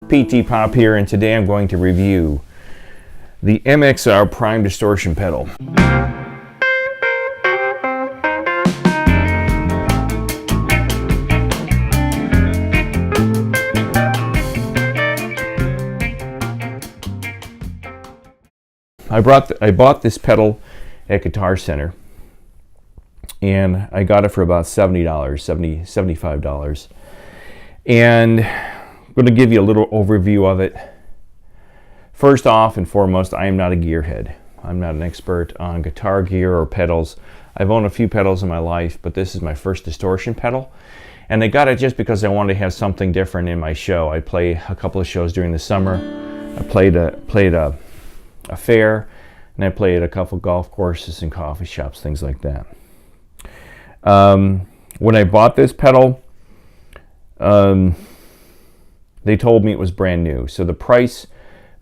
Ptpop here, and today I'm going to review the MXR Prime Distortion pedal. I bought this pedal at Guitar Center, and I got it for about $70, $75. And I'm going to give you a little overview of it. First off and foremost, I am not a gearhead. I'm not an expert on guitar gear or pedals. I've owned a few pedals in my life, but this is my first distortion pedal. And I got it just because I wanted to have something different in my show. I play a couple of shows during the summer. I played a fair, and I played a couple golf courses and coffee shops, things like that. When I bought this pedal, they told me it was brand new, so the price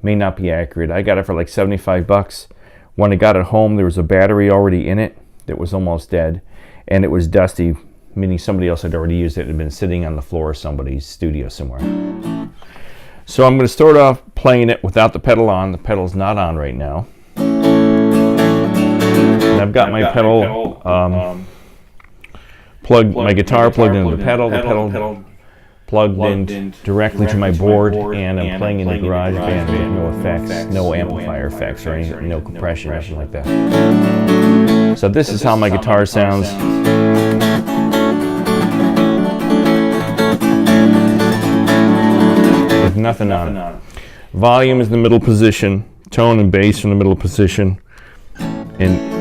may not be accurate. I got it for like 75 bucks. When I got it home, there was a battery already in it that was almost dead, and it was dusty, meaning somebody else had already used it and had been sitting on the floor of somebody's studio somewhere. So I'm going to start off playing it without the pedal on. The pedal's not on right now. And I've got my pedal plugged, my guitar plugged into the pedal plugged in directly to my board, and I'm playing in the garage band with no effects, no amplifier effects or anything, no compression or anything like that. So this is how my guitar sounds. With nothing on it. Volume is in the middle position, tone and bass in the middle position, and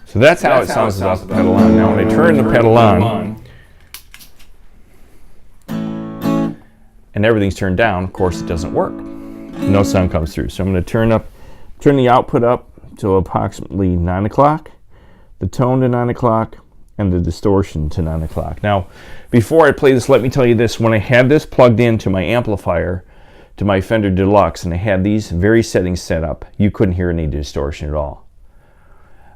so that's how it sounds without the pedal on. Now when I turn the pedal on, and everything's turned down, of course it doesn't work. No sound comes through. So I'm going to turn the output up to approximately 9 o'clock, the tone to 9 o'clock, and the distortion to 9 o'clock. Now, before I play this, let me tell you this. When I had this plugged into my amplifier, to my Fender Deluxe, and I had these very settings set up, you couldn't hear any distortion at all.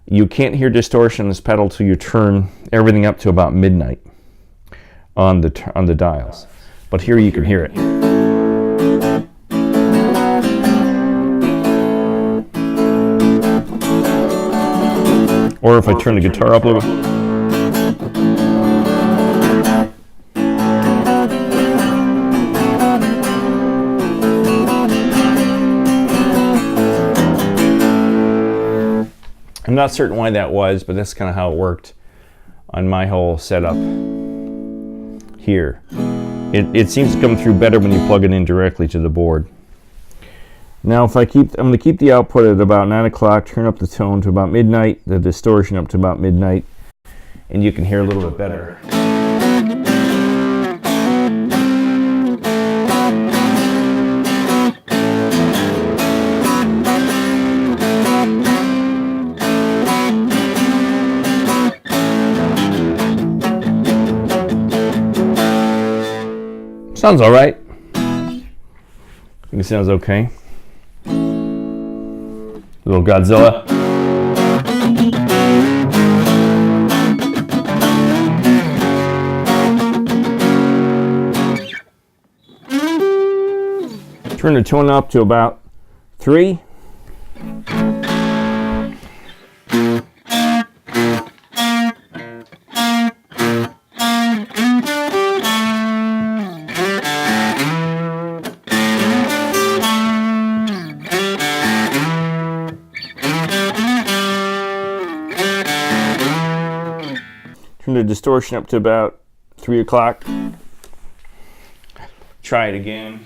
You can't hear distortion on this pedal till you turn everything up to about midnight on the dials. But here you can hear it. Or if I turn the guitar up a little. I'm not certain why that was, but that's kind of how it worked on my whole setup here. It seems to come through better when you plug it in directly to the board. Now I'm going to keep the output at about 9 o'clock, turn up the tone to about midnight, the distortion up to about midnight, and you can hear a little bit better. Sounds all right. I think it sounds okay. Little Godzilla. Turn the tone up to about 3. Turn the distortion up to about 3 o'clock. Try it again.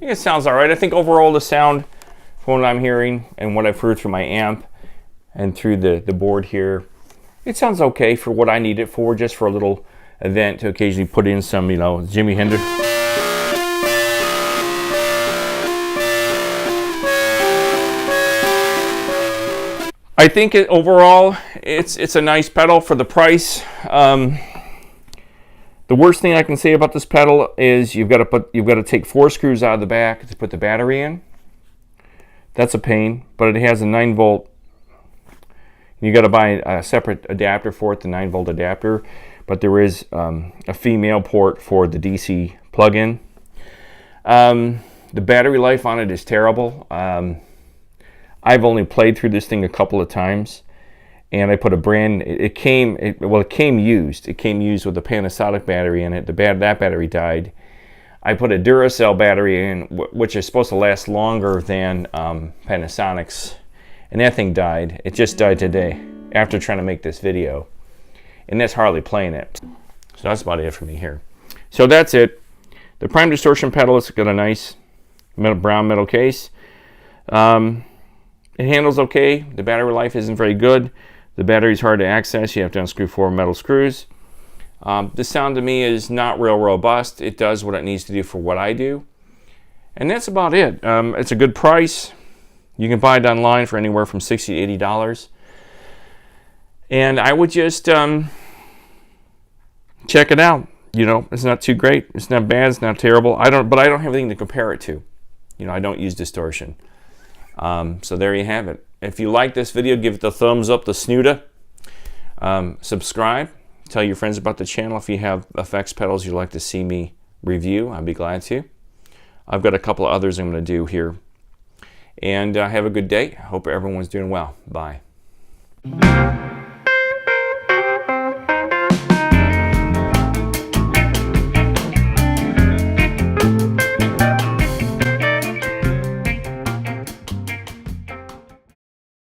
It sounds all right. I think overall the sound from what I'm hearing and what I've heard through my amp and through the board here, it sounds okay for what I need it for, just for a little event to occasionally put in some, you know, Jimi Hendrix. I think overall it's a nice pedal for the price. The worst thing I can say about this pedal is you've got to take 4 screws out of the back to put the battery in. That's a pain, but it has a 9-volt. You got to buy a separate adapter for it, the 9-volt adapter. But there is a female port for the DC plug-in. The battery life on it is terrible. I've only played through this thing a couple of times, and I put a brand. It came used. It came used with a Panasonic battery in it. That battery died. I put a Duracell battery in, which is supposed to last longer than Panasonic's, and that thing died. It just died today after trying to make this video, and that's hardly playing it. So that's about it for me here. So that's it. The Prime Distortion pedal has got a nice brown metal case. It handles okay. The battery life isn't very good. The battery's hard to access. You have to unscrew 4 metal screws. The sound to me is not real robust. It does what it needs to do for what I do. And that's about it. It's a good price. You can buy it online for anywhere from $60 to $80. And I would just check it out. You know, it's not too great. It's not bad. It's not terrible. But I don't have anything to compare it to. You know, I don't use distortion. So there you have it. If you like this video, give it the thumbs up, the snooter. Subscribe. Tell your friends about the channel. If you have effects pedals you'd like to see me review, I'd be glad to. I've got a couple of others I'm going to do here. And have a good day. I hope everyone's doing well. Bye.